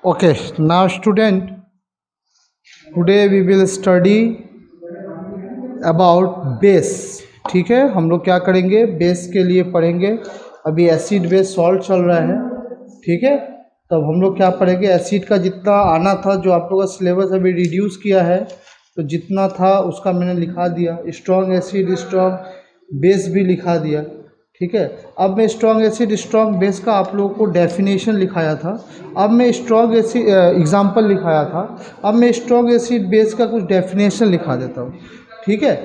Okay, now student, today we will study about base. ठीक है, हम लोग क्या करेंगे, बेस के लिए पढ़ेंगे। अभी एसिड बेस सॉल्ट चल रहा है, ठीक है। तब हम लोग क्या पढ़ेंगे, एसिड का जितना आना था, जो आप लोगों का सिलेबस अभी रिड्यूस किया है, तो जितना था उसका मैंने लिखा दिया। स्ट्रॉन्ग एसिड, स्ट्रॉन्ग बेस भी लिखा दिया, ठीक है। अब मैं स्ट्रॉन्ग एसिड स्ट्रॉन्ग बेस का आप लोगों को डेफिनेशन लिखाया था। अब मैं स्ट्रॉन्ग एसिड एग्जाम्पल लिखाया था। अब मैं स्ट्रॉन्ग एसिड बेस का कुछ डेफिनेशन लिखा देता हूँ, ठीक है।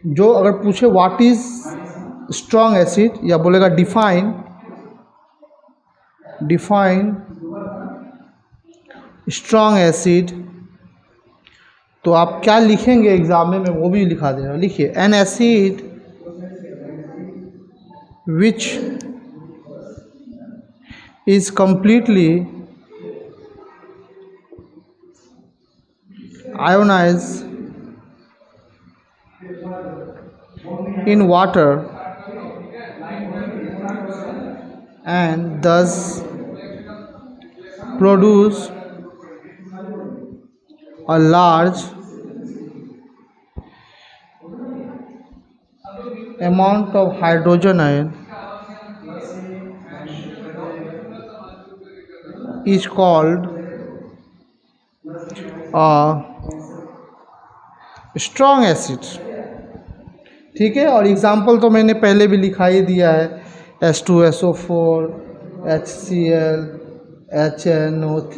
जो अगर पूछे व्हाट इज स्ट्रॉन्ग एसिड, या बोलेगा डिफाइन डिफाइन स्ट्रॉन्ग एसिड, तो आप क्या लिखेंगे एग्जाम में, मैं वो भी लिखा दे रहा हूँ। लिखिए, N acid which is completely ionized in water and thus produce a large amount of hydrogen ion is called a strong acid। ठीक है, और एग्जाम्पल तो मैंने पहले भी लिखा ही दिया है, H2SO4, HCl, HNO3,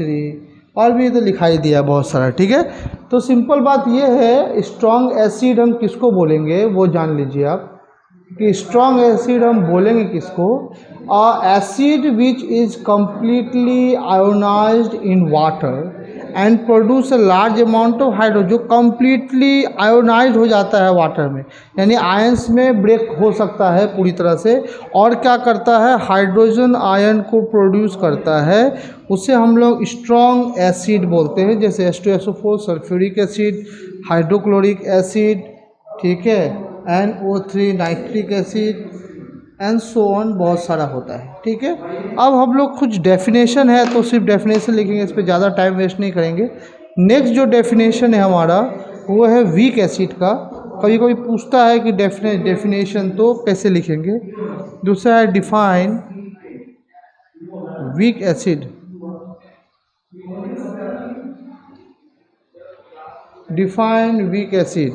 और भी तो लिखा ही दिया है बहुत सारा, ठीक है। तो सिंपल बात ये है, स्ट्रॉन्ग एसिड हम किसको बोलेंगे वो जान लीजिए आप, कि स्ट्रॉन्ग एसिड हम बोलेंगे किसको, acid which is completely ionised in water and produce a large amount of hydrogen, जो कम्प्लीटली आयोनाइज हो जाता है वाटर में, यानी आयंस में ब्रेक हो सकता है पूरी तरह से, और क्या करता है, हाइड्रोजन आयन को प्रोड्यूस करता है। उसे हम लोग स्ट्रॉन्ग एसिड बोलते हैं, जैसे H2SO4, sulphuric acid, hydrochloric acid, ठीक है, NO3 nitric acid and so on, बहुत सारा होता है, ठीक है। अब हम लोग कुछ डेफिनेशन है तो सिर्फ डेफिनेशन लिखेंगे, इस पर ज़्यादा टाइम वेस्ट नहीं करेंगे। नेक्स्ट जो डेफिनेशन है हमारा, वो है वीक एसिड का। कभी कभी पूछता है कि डेफिनेशन तो कैसे लिखेंगे। दूसरा है define weak acid. Define weak acid,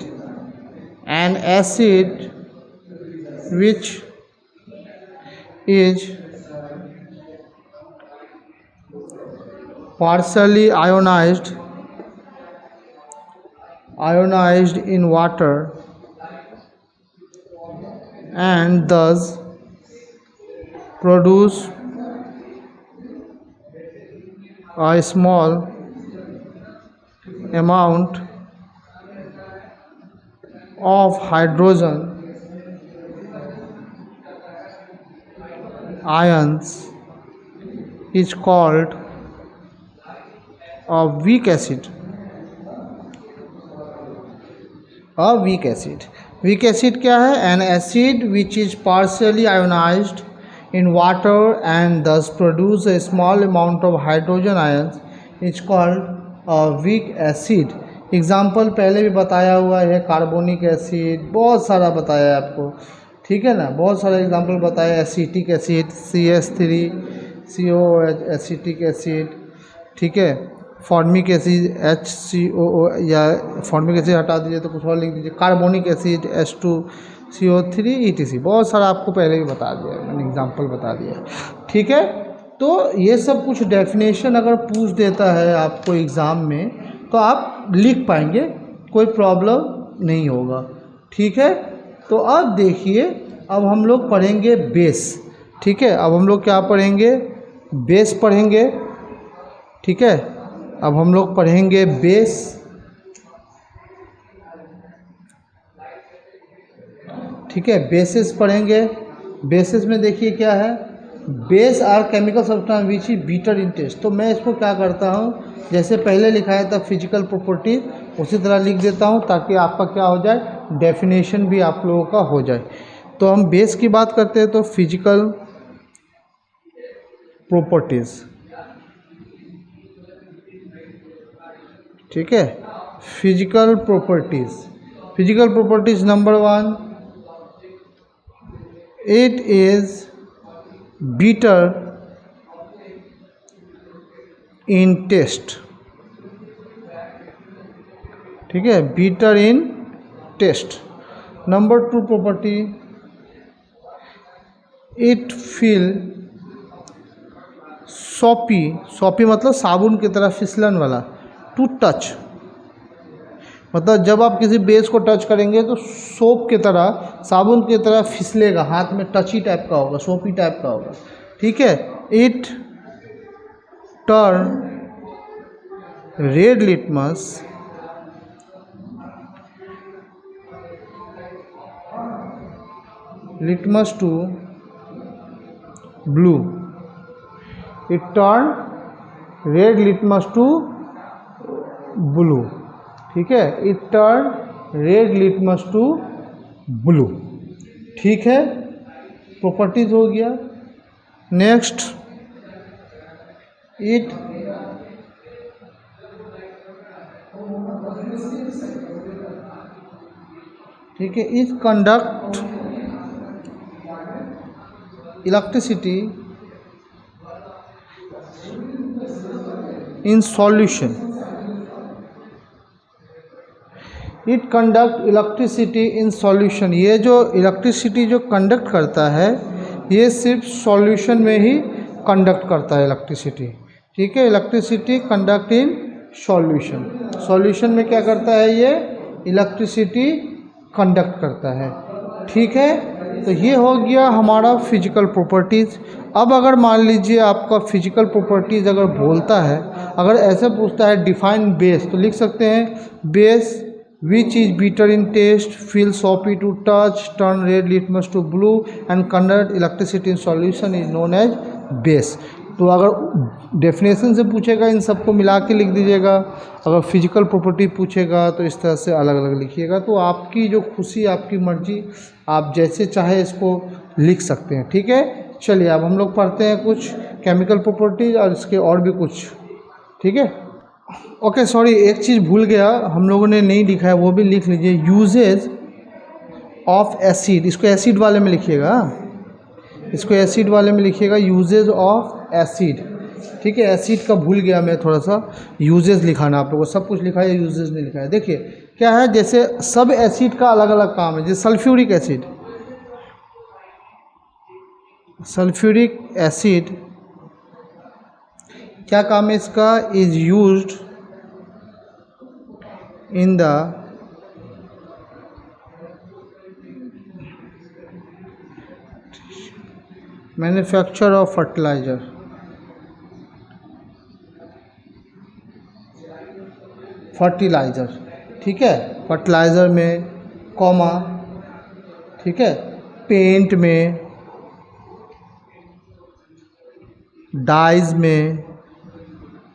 N acid which is partially ionized in water and thus produce a small amount of hydrogen ions is called a weak acid। a weak acid, weak acid क्या है, an acid which is partially ionized in water and thus produce a small amount of hydrogen ions is called a weak acid। Example पहले भी बताया हुआ है, carbonic acid, बहुत सारा बताया है आपको, ठीक है ना, बहुत सारे एग्जाम्पल बताया। Acetic acid CH3 COOH acetic acid, ठीक है। फॉर्मिक एसिड HCOO, या फॉर्मिक एसिड हटा दीजिए तो कुछ और लिख दीजिए, कार्बोनिक एसिड H2CO3 ETC, बहुत सारा आपको पहले भी बता दिया, मैंने एग्जाम्पल बता दिया, ठीक है। तो ये सब कुछ डेफिनेशन अगर पूछ देता है आपको एग्ज़ाम में, तो आप लिख पाएंगे, कोई प्रॉब्लम नहीं होगा, ठीक है। तो अब देखिए, अब हम लोग पढ़ेंगे बेस, ठीक है। अब हम लोग क्या पढ़ेंगे, बेस पढ़ेंगे, ठीक है। अब हम लोग पढ़ेंगे बेस, ठीक है, बेसिस पढ़ेंगे। बेसिस में देखिए क्या है, base are chemical substance which is bitter in taste. तो मैं इसको क्या करता हूँ, जैसे पहले लिखाया था फिजिकल प्रॉपर्टीज, उसी तरह लिख देता हूँ, ताकि आपका क्या हो जाए, डेफिनेशन भी आप लोगों का हो जाए। तो हम बेस की बात करते हैं, तो फिजिकल प्रॉपर्टीज, ठीक है। Physical properties number 1, it is bitter in taste, ठीक है, bitter in taste। Number 2 property, it feel soppy मतलब साबुन की तरह फिसलन वाला, टू टच, मतलब जब आप किसी बेस को टच करेंगे तो सोप की तरह, साबुन की तरह फिसलेगा, हाथ में टची टाइप का होगा, सोपी टाइप का होगा, ठीक है। It turn red litmus to blue, it turn red litmus to blue, ठीक है। It turn red litmus to blue, ठीक है, प्रॉपर्टीज हो गया। नेक्स्ट, इट ठीक है, it conduct electricity in solution, it conduct electricity in solution. ये जो इलेक्ट्रिसिटी जो कंडक्ट करता है ये सिर्फ सॉल्यूशन में ही कंडक्ट करता है इलेक्ट्रिसिटी, ठीक है। Electricity conduct in solution, solution में क्या करता है ये, इलेक्ट्रिसिटी कंडक्ट करता है, ठीक है। तो ये हो गया हमारा फिजिकल प्रॉपर्टीज़। अब अगर मान लीजिए आपका फिजिकल प्रॉपर्टीज़ अगर बोलता है, अगर ऐसे पूछता है डिफाइन बेस, तो लिख सकते हैं base which is bitter in taste, feel soapy to touch, turn red litmus to blue and conduct electricity in solution is known as base। तो अगर डेफिनेशन से पूछेगा इन सबको मिला के लिख दीजिएगा, अगर फिजिकल प्रॉपर्टी पूछेगा तो इस तरह से अलग अलग लिखिएगा। तो आपकी जो खुशी, आपकी मर्जी, आप जैसे चाहे इसको लिख सकते हैं, ठीक है। चलिए अब हम लोग पढ़ते हैं कुछ केमिकल प्रॉपर्टीज और इसके और भी कुछ, ठीक है। ओके सॉरी, एक चीज़ भूल गया, हम लोगों ने नहीं लिखा है, वो भी लिख लीजिए। यूजेज ऑफ एसिड, इसको एसिड वाले में लिखिएगा, इसको एसिड वाले में लिखिएगा, यूजेज ऑफ एसिड, ठीक है। एसिड का भूल गया मैं थोड़ा सा, यूजेज लिखाना आप लोगों को, सब कुछ लिखा है, यूजेज नहीं लिखा है। देखिए क्या है, जैसे सब एसिड का अलग अलग काम है। जैसे सल्फ्यूरिक एसिड, सल्फ्यूरिक एसिड क्या काम है इसका, is used in the manufacture of fertiliser, ठीक है, फर्टिलाइजर में, कॉमा, ठीक है, पेंट में, डाइज में,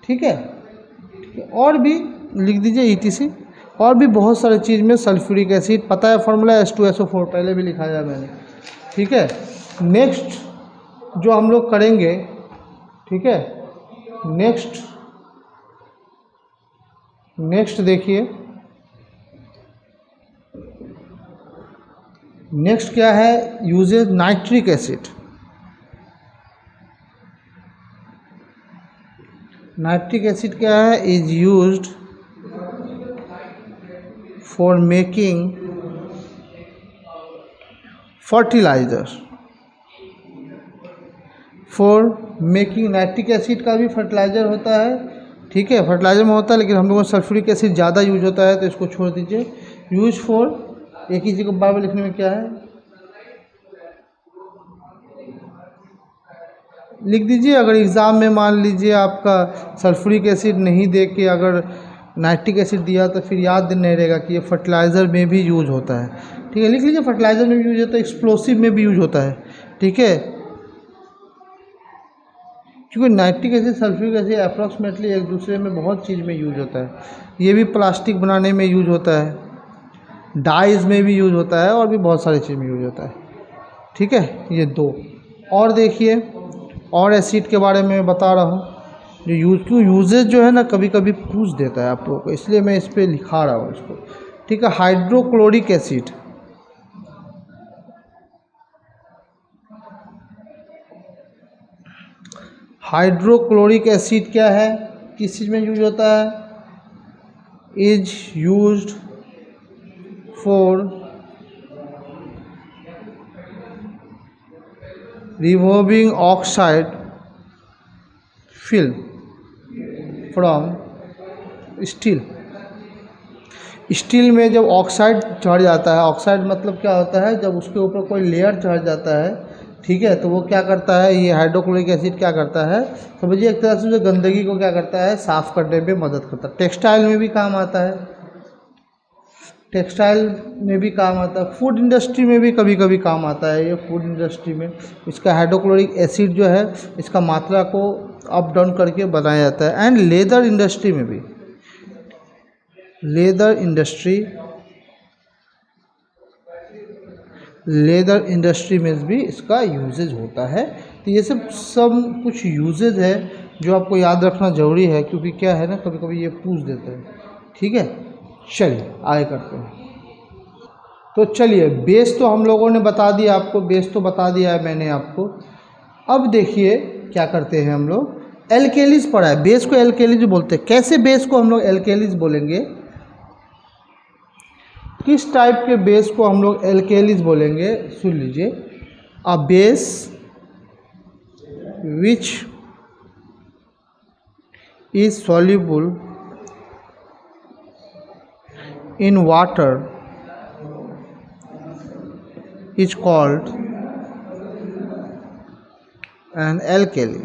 ठीक है, और भी लिख दीजिए ETC, और भी बहुत सारे चीज़ में सल्फ्यूरिक एसिड, पता है फॉर्मूला H2SO4, पहले भी लिखाया है मैंने, ठीक है। नेक्स्ट जो हम लोग करेंगे, ठीक है, नेक्स्ट देखिए, नेक्स्ट क्या है, uses nitric acid. Nitric acid क्या है, is used for making fertiliser, for making, nitric acid का भी फर्टिलाइजर होता है, ठीक है, फर्टिलाइजर में होता है, लेकिन हम लोगों को सल्फ्यूरिक एसिड ज़्यादा यूज होता है, तो इसको छोड़ दीजिए। यूज फॉर, एक ही चीज़ को बार बार लिखने में क्या है, लिख दीजिए। अगर एग्ज़ाम में मान लीजिए आपका सल्फ्यूरिक एसिड नहीं दे के अगर नाइट्रिक एसिड दिया तो फिर याद नहीं रहेगा कि ये फर्टिलाइज़र में भी यूज होता है, ठीक है, लिख लीजिए। फर्टिलाइज़र में भी यूज होता है, एक्सप्लोसिव में भी यूज होता है, ठीक है, क्योंकि nitric acid sulphuric acid approximately एक दूसरे में बहुत चीज़ में यूज होता है। ये भी प्लास्टिक बनाने में यूज होता है, डाइज में भी यूज होता है, और भी बहुत सारी चीज़ में यूज होता है, ठीक है। ये दो और देखिए, और एसिड के बारे में बता रहा हूँ, जो यूजेज जो है ना कभी कभी पूछ देता है आप लोगों को, इसलिए मैं इस पर लिखा रहा हूँ इसको। ठीक है, हाइड्रोक्लोरिक एसिड। हाइड्रोक्लोरिक एसिड क्या है, किस चीज़ में यूज होता है? Is used for removing oxide film from steel. Steel में जब ऑक्साइड चढ़ जाता है, ऑक्साइड मतलब क्या होता है, जब उसके ऊपर कोई लेयर चढ़ जाता है, ठीक है, तो वो क्या करता है, ये हाइड्रोक्लोरिक एसिड क्या करता है, समझिए एक तरह से जो गंदगी को क्या करता है, साफ़ करने में मदद करता है। टेक्सटाइल में भी काम आता है, टेक्सटाइल में भी काम आता है, फूड इंडस्ट्री में भी कभी कभी काम आता है। ये फूड इंडस्ट्री में इसका हाइड्रोक्लोरिक एसिड जो है, इसका मात्रा को अप डाउन करके बनाया जाता है। एंड लेदर इंडस्ट्री में भी, लेदर इंडस्ट्री में भी इसका यूजेज होता है। तो ये सब कुछ यूजेज है जो आपको याद रखना ज़रूरी है, क्योंकि क्या है ना, कभी कभी ये पूछ देते हैं। ठीक है, चलिए आगे करते हैं। तो चलिए, बेस तो हम लोगों ने बता दिया आपको, बेस तो बता दिया है मैंने आपको। अब देखिए क्या करते हैं हम लोग, एल्केलीज पढ़ा है, बेस को एल्केलीज बोलते हैं। कैसे बेस को हम लोग एल्केलीज बोलेंगे, किस टाइप के बेस को हम लोग एल्केलीज बोलेंगे, सुन लीजिए। A base which is soluble in water is called an alkali.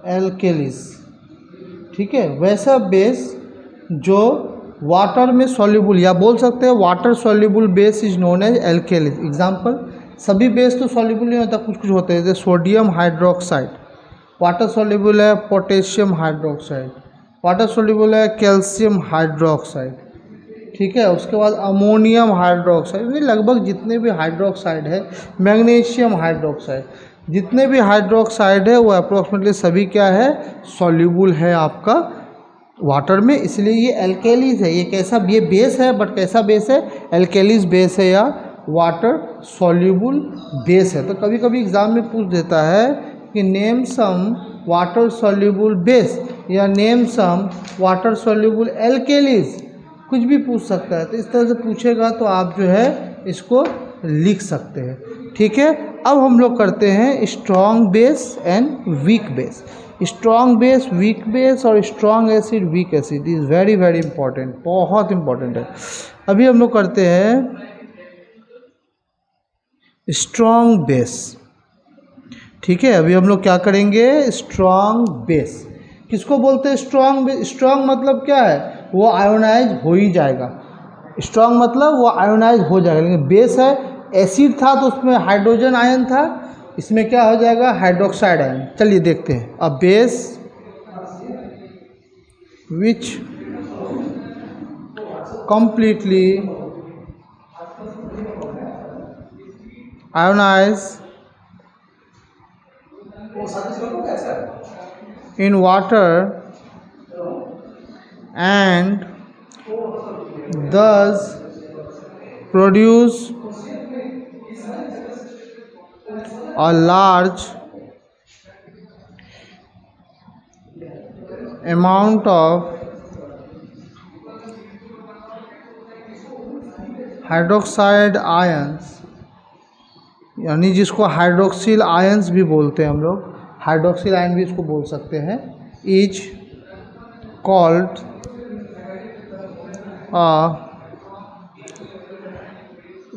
Alkalis, ठीक है, वैसा बेस जो वाटर में सॉल्युबल, या बोल सकते हैं water soluble base is known as alkalis. Example, सभी बेस तो सॉल्युबल नहीं होता, कुछ कुछ होते हैं, जैसे सोडियम हाइड्रोक्साइड वाटर सॉल्युबल है, पोटेशियम हाइड्रोक्साइड वाटर सॉल्युबल है, कैल्शियम हाइड्रोक्साइड, ठीक है, उसके बाद अमोनियम हाइड्रोक्साइड, ये लगभग जितने भी हाइड्रोक्साइड है, मैग्नीशियम हाइड्रोक्साइड, जितने भी हाइड्रोक्साइड है वो अप्रोक्सीमेटली सभी क्या है, सॉल्युबल है आपका वाटर में, इसलिए ये एल्केलीज है। ये कैसा, ये बेस है, बट कैसा बेस है, एल्केलीज बेस है या वाटर सॉल्युबल बेस है। तो कभी कभी एग्जाम में पूछ देता है कि name some water soluble base या name some water soluble alkalis, कुछ भी पूछ सकता है। तो इस तरह से पूछेगा तो आप जो है इसको लिख सकते हैं। ठीक है, अब हम लोग करते हैं strong base and weak base. Strong base, weak base और strong acid, weak acid is very very important, बहुत इंपॉर्टेंट है। अभी हम लोग करते हैं स्ट्रॉन्ग बेस। ठीक है, अभी हम लोग क्या करेंगे, स्ट्रॉन्ग बेस किसको बोलते हैं, स्ट्रॉन्ग। स्ट्रॉन्ग मतलब क्या है, वो आयोनाइज हो ही जाएगा। स्ट्रॉन्ग मतलब वो आयोनाइज हो जाएगा, लेकिन बेस है, एसिड था तो उसमें हाइड्रोजन आयन था, इसमें क्या हो जाएगा, हाइड्रोक्साइड आयन। चलिए देखते हैं। A base which completely ionize in water and thus produce a large amount of hydroxide ions, यानी जिसको हाइड्रोक्सिल आयंस भी बोलते हैं हम लोग, हाइड्रोक्सिल आयन भी इसको बोल सकते हैं, is called a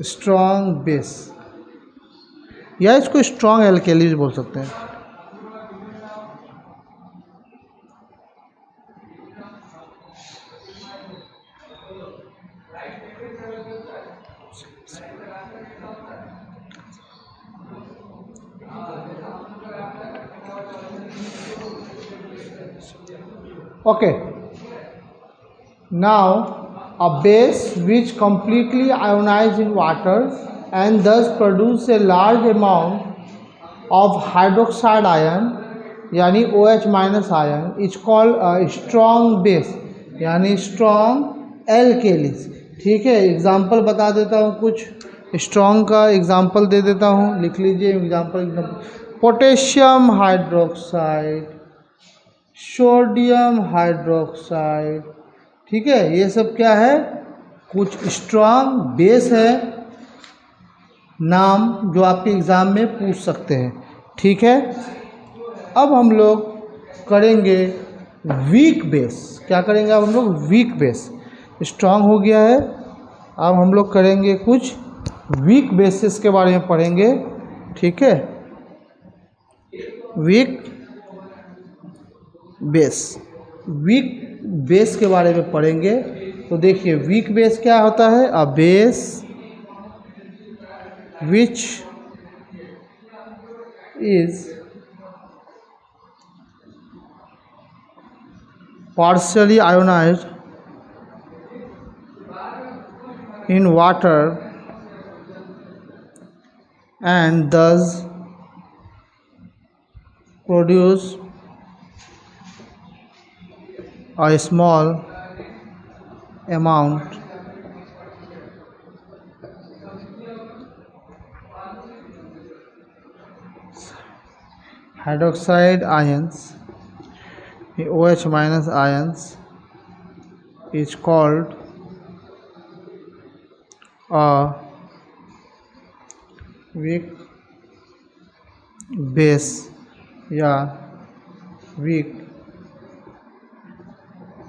strong base, या इसको स्ट्रॉन्ग एल्केलीज बोल सकते हैं। Okay, now a base which completely ionized in water and thus produce a large amount of hydroxide ion यानी OH minus ion is called strong base यानी strong alkalis. ठीक है, example बता देता हूँ, कुछ स्ट्रॉन्ग का एग्जाम्पल दे देता हूँ, लिख लीजिए example. Potassium hydroxide, sodium hydroxide. ठीक है, ये सब क्या है, कुछ स्ट्रॉन्ग बेस है, नाम जो आपके एग्ज़ाम में पूछ सकते हैं। ठीक है, अब हम लोग करेंगे वीक बेस। क्या करेंगे अब हम लोग, वीक बेस। स्ट्रॉन्ग हो गया है, अब हम लोग करेंगे कुछ वीक बेसिस के बारे में पढ़ेंगे। ठीक है, वीक बेस, वीक बेस के बारे में पढ़ेंगे। तो देखिए वीक बेस क्या होता है, a base which is partially ionized in water and thus produce a small amount hydroxide ions, OH minus ions is called a weak base या weak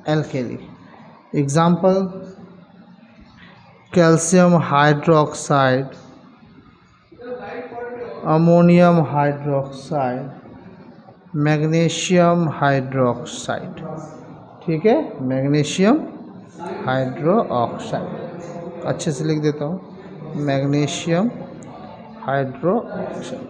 alkali। Example, calcium hydroxide, ammonium hydroxide, magnesium hydroxide. ठीक है, magnesium hydroxide, अच्छे से लिख देता हूँ, magnesium hydroxide.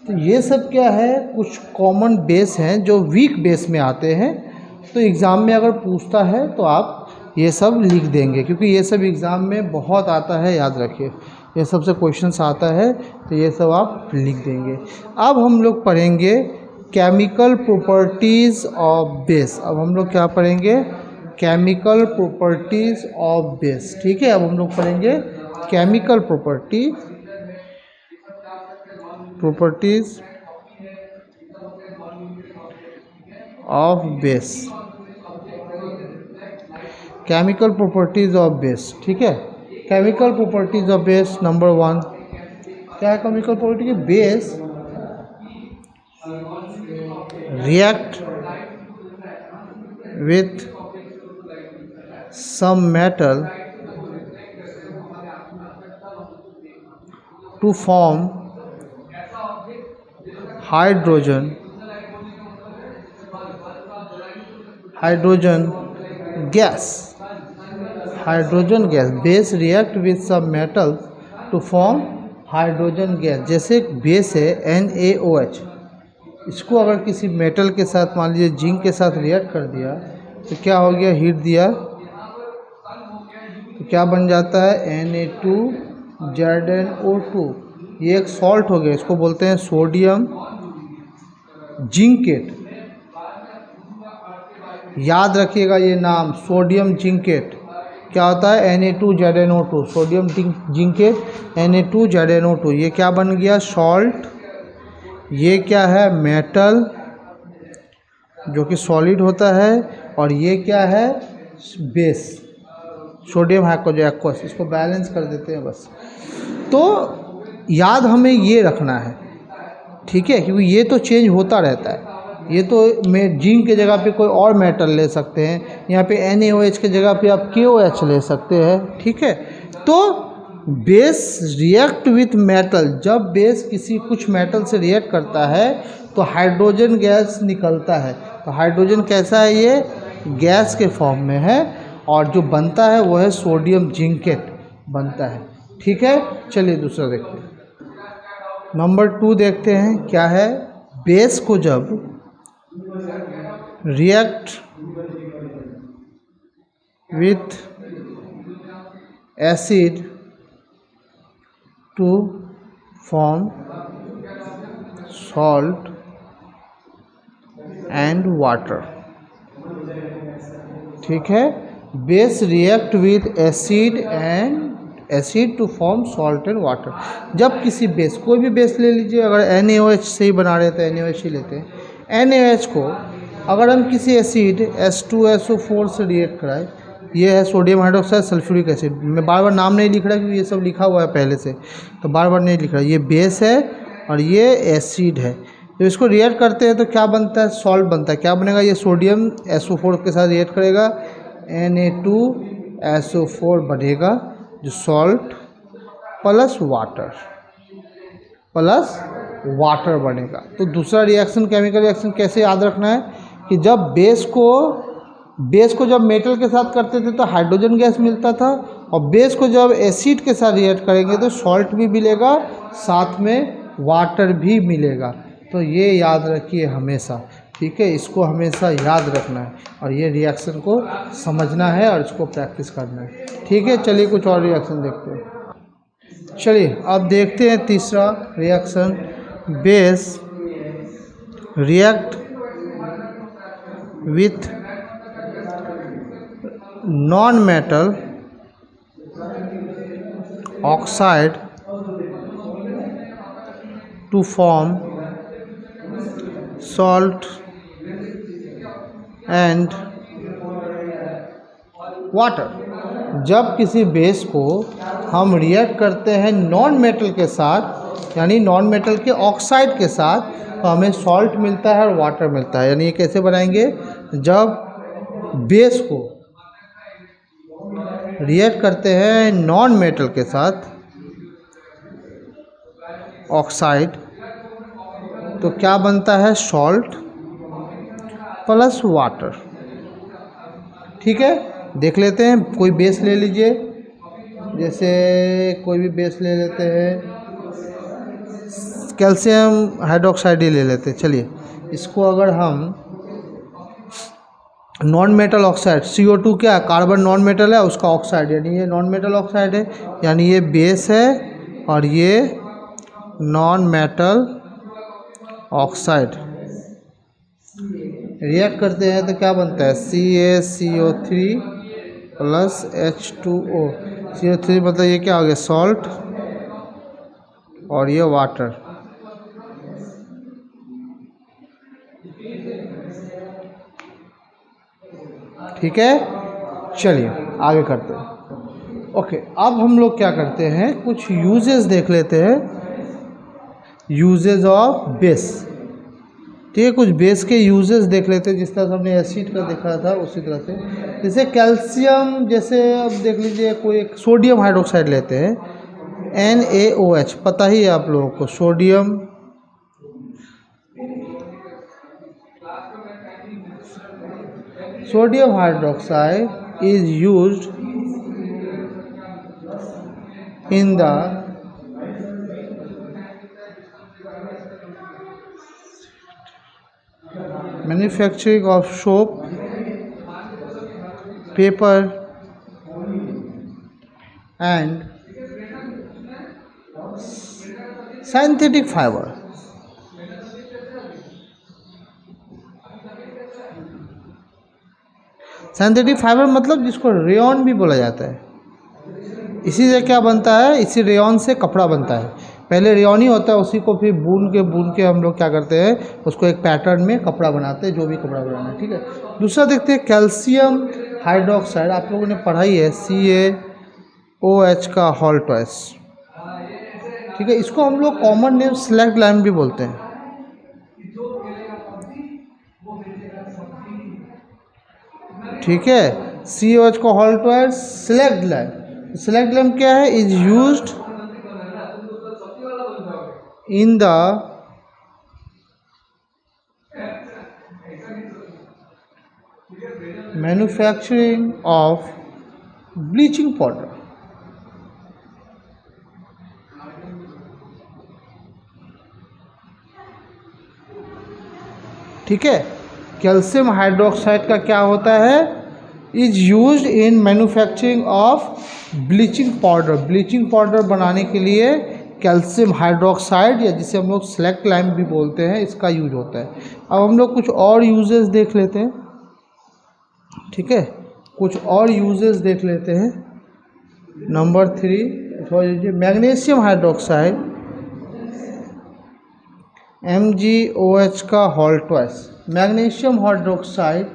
तो ये सब क्या है, कुछ कॉमन बेस हैं जो वीक बेस में आते हैं। तो एग्ज़ाम में अगर पूछता है तो आप ये सब लिख देंगे, क्योंकि ये सब एग्ज़ाम में बहुत आता है, याद रखिए ये सबसे क्वेश्चंस आता है, तो ये सब आप लिख देंगे। अब हम लोग पढ़ेंगे केमिकल प्रॉपर्टीज़ ऑफ बेस। अब हम लोग क्या पढ़ेंगे, केमिकल प्रॉपर्टीज़ ऑफ बेस। ठीक है, अब हम लोग पढ़ेंगे chemical properties of base, chemical properties of base. ठीक है, chemical properties of base number 1 क्या है, केमिकल प्रॉपर्टी की base react with some metal to form hydrogen gas। Hydrogen gas, base react with some metal to form hydrogen gas. जैसे base है NaOH, इसको अगर किसी मेटल के साथ, मान लीजिए जिंक के साथ रिएक्ट कर दिया तो क्या हो गया, हीट दिया तो क्या बन जाता है Na2ZnO2। ये एक सॉल्ट हो गया, इसको बोलते हैं सोडियम जिंकेट। याद रखिएगा ये नाम, सोडियम जिंकेट। क्या होता है, Na2ZnO2, सोडियम जिंकेट Na2ZnO2। ये क्या बन गया, सॉल्ट। ये क्या है, मेटल जो कि सॉलिड होता है, और ये क्या है, बेस सोडियम हाइड्रोक्साइड। इसको बैलेंस कर देते हैं बस। तो याद हमें ये रखना है, ठीक है, क्योंकि ये तो चेंज होता रहता है। ये तो मैं जिंक के जगह पे कोई और मेटल ले सकते हैं, यहाँ पे NaOH के जगह पे आप KOH ले सकते हैं। ठीक है, तो बेस रिएक्ट विथ मेटल, जब बेस किसी कुछ मेटल से रिएक्ट करता है तो हाइड्रोजन गैस निकलता है। तो हाइड्रोजन कैसा है, ये गैस के फॉर्म में है, और जो बनता है वो है सोडियम जिंकेट बनता है। ठीक है, चलिए दूसरा देखते हैं। नंबर 2 देखते हैं, क्या है, बेस को जब react with acid to form salt and water। ठीक है, base react with acid to form salt and water. जब किसी बेस, कोई भी बेस ले लीजिए, अगर NaOH से ही बना रहे हैं तो NaOH ही लेते हैं। NaOH को अगर हम किसी एसिड H2SO4 से रिएक्ट कराएं, ये है सोडियम हाइड्रोक्साइड सल्फ्यूरिक एसिड। मैं बार बार नाम नहीं लिख रहा क्योंकि ये सब लिखा हुआ है पहले से, तो बार बार नहीं लिख रहा। ये बेस है और ये एसिड है। जब इसको रिएक्ट करते हैं तो क्या बनता है, सॉल्ट बनता है। क्या बनेगा, ये सोडियम SO4 के साथ रिएक्ट करेगा, Na2SO4 बनेगा, जो सॉल्ट प्लस वाटर बनेगा। तो दूसरा रिएक्शन, केमिकल रिएक्शन कैसे याद रखना है कि जब बेस को जब मेटल के साथ करते थे तो हाइड्रोजन गैस मिलता था, और बेस को जब एसिड के साथ रिएक्ट करेंगे तो सॉल्ट भी मिलेगा, साथ में वाटर भी मिलेगा। तो ये याद रखिए हमेशा, ठीक है, इसको हमेशा याद रखना है और ये रिएक्शन को समझना है और इसको प्रैक्टिस करना है। ठीक है, चलिए कुछ और रिएक्शन देखते हैं। चलिए अब देखते हैं तीसरा reaction, base react with non metal oxide to form salt and water. जब किसी बेस को हम रिएक्ट करते हैं नॉन मेटल के साथ, यानी नॉन मेटल के ऑक्साइड के साथ, तो हमें सॉल्ट मिलता है और वाटर मिलता है। यानी ये कैसे बनाएंगे, जब बेस को रिएक्ट करते हैं नॉन मेटल के साथ ऑक्साइड, तो क्या बनता है, सॉल्ट प्लस वाटर। ठीक है, देख लेते हैं। कोई बेस ले लीजिए, जैसे कोई भी बेस ले लेते हैं, कैल्शियम हाइड्रोक्साइड ही ले लेते हैं। चलिए, इसको अगर हम नॉन मेटल ऑक्साइड, CO2 क्या, कार्बन नॉन मेटल है, उसका ऑक्साइड, यानी ये नॉन मेटल ऑक्साइड है, यानी ये बेस है और ये नॉन मेटल ऑक्साइड रिएक्ट करते हैं तो क्या बनता है, CaCO3 प्लस H2O। CO3 मतलब ये क्या हो गया, सॉल्ट, और ये वाटर। ठीक है, चलिए आगे करते हैं। ओके, अब हम लोग क्या करते हैं, कुछ यूजेस देख लेते हैं, यूजेस ऑफ बेस। ठीक है, कुछ बेस के यूजेस देख लेते हैं, जिस तरह से हमने एसिड का देखा था उसी तरह से। जैसे कैल्शियम, जैसे अब देख लीजिए, कोई एक सोडियम हाइड्रोक्साइड लेते हैं, NaOH, पता ही है आप लोगों को, sodium hydroxide is used in the manufacturing of soap, paper and synthetic fiber। Synthetic fibre मतलब जिसको रेयॉन भी बोला जाता है। इसी से क्या बनता है, इसी रेयॉन से कपड़ा बनता है। पहले रेयॉन ही होता है, उसी को फिर बून के हम लोग क्या करते हैं, उसको एक पैटर्न में कपड़ा बनाते हैं, जो भी कपड़ा बनाना है। ठीक है, दूसरा देखते हैं कैल्शियम हाइड्रोक्साइड, आप लोगों ने पढ़ाई है, CaOH का हॉल ट्वाइस। ठीक है, इसको हम लोग कॉमन नेम स्लैग्ड लाइम भी बोलते हैं। ठीक है, CaOH का hall twice slagged lime. Slagged lime क्या है, is used in the manufacturing of bleaching powder। ठीक है, कैल्शियम हाइड्रोक्साइड का क्या होता है, is used in manufacturing of bleaching powder. Bleaching powder बनाने के लिए कैल्शियम हाइड्रोक्साइड या जिसे हम लोग सेलेक्ट लाइम भी बोलते हैं, इसका यूज होता है। अब हम लोग कुछ और यूजेस देख लेते हैं, ठीक है, कुछ और यूजेस देख लेते हैं। नंबर 3 मैग्नीशियम हाइड्रोक्साइड MgOH का होल ट्वाइस। मैग्नीशियम हाइड्रोक्साइड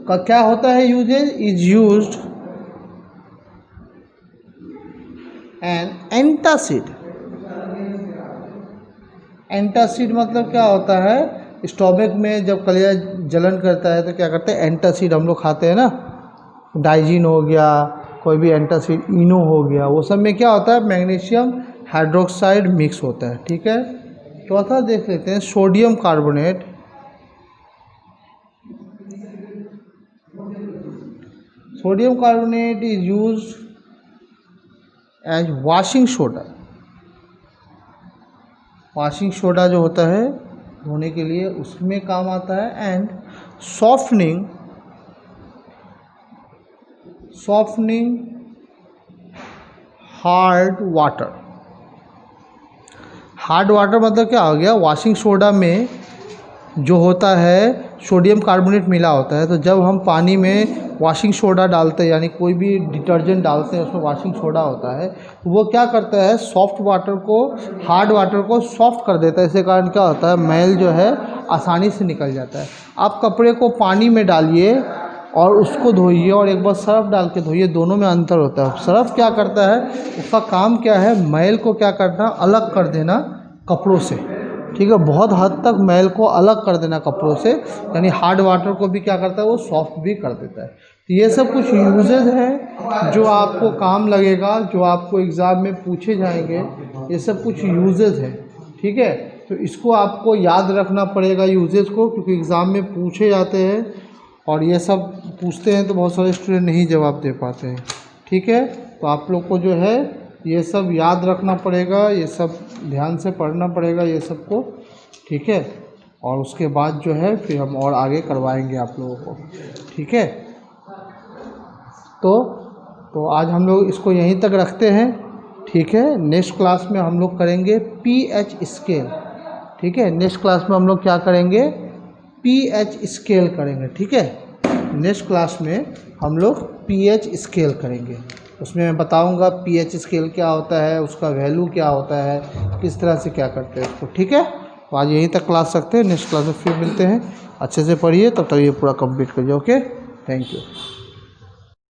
का क्या होता है uses? Is used an antacid. Antacid मतलब क्या होता है? स्टोमक में जब कलेजा जलन करता है तो क्या करते हैं, एंटासिड हम लोग खाते हैं ना, डाइजीन हो गया, कोई भी एंटासिड, इनो हो गया, वो सब में क्या होता है, मैग्नीशियम हाइड्रोक्साइड मिक्स होता है, ठीक है। चौथा देख लेते हैं sodium carbonate. Sodium carbonate is used as washing soda. Washing soda जो होता है धोने के लिए उसमें काम आता है। And softening hard water. Hard water मतलब क्या हो गया, वॉशिंग सोडा में जो होता है सोडियम कार्बोनेट मिला होता है, तो जब हम पानी में वॉशिंग सोडा डालते हैं, यानी कोई भी डिटर्जेंट डालते हैं उसमें वॉशिंग सोडा होता है, तो वो क्या करता है, सॉफ्ट वाटर को, हार्ड वाटर को सॉफ्ट कर देता है। इसके कारण क्या होता है, मैल जो है आसानी से निकल जाता है। आप कपड़े को पानी में डालिए और उसको धोइए और एक बार सर्फ डाल के धोइए, दोनों में अंतर होता है। सर्फ क्या करता है, उसका काम क्या है, मैल को क्या करना, अलग कर देना कपड़ों से, ठीक है, बहुत हद तक मैल को अलग कर देना कपड़ों से। यानी हार्ड वाटर को भी क्या करता है, वो सॉफ्ट भी कर देता है। तो ये सब कुछ यूजेज हैं जो आपको काम लगेगा, जो आपको एग्ज़ाम में पूछे जाएंगे, ये सब कुछ यूजेज हैं, ठीक है। तो इसको आपको याद रखना पड़ेगा यूजेज को, क्योंकि एग्ज़ाम में पूछे जाते हैं और ये सब पूछते हैं तो बहुत सारे स्टूडेंट नहीं जवाब दे पाते हैं, ठीक है। तो आप लोग को जो है ये सब याद रखना पड़ेगा, ये सब ध्यान से पढ़ना पड़ेगा ये सब को, ठीक है। और उसके बाद जो है फिर हम और आगे करवाएंगे आप लोगों को, ठीक है। तो आज हम लोग इसको यहीं तक रखते हैं, ठीक है। नेक्स्ट क्लास में हम लोग करेंगे pH स्केल, ठीक है। नेक्स्ट क्लास में हम लोग क्या करेंगे, pH स्केल करेंगे, ठीक है। नेक्स्ट क्लास में हम लोग pH स्केल करेंगे, उसमें मैं बताऊंगा pH स्केल क्या होता है, उसका वैल्यू क्या होता है, किस तरह से क्या करते हैं उसको, ठीक है। तो आज यहीं तक क्लास रखते हैं, नेक्स्ट क्लास में फिर मिलते हैं। अच्छे से पढ़िए, तब तक ये पूरा कंप्लीट करिए। Okay, thank you.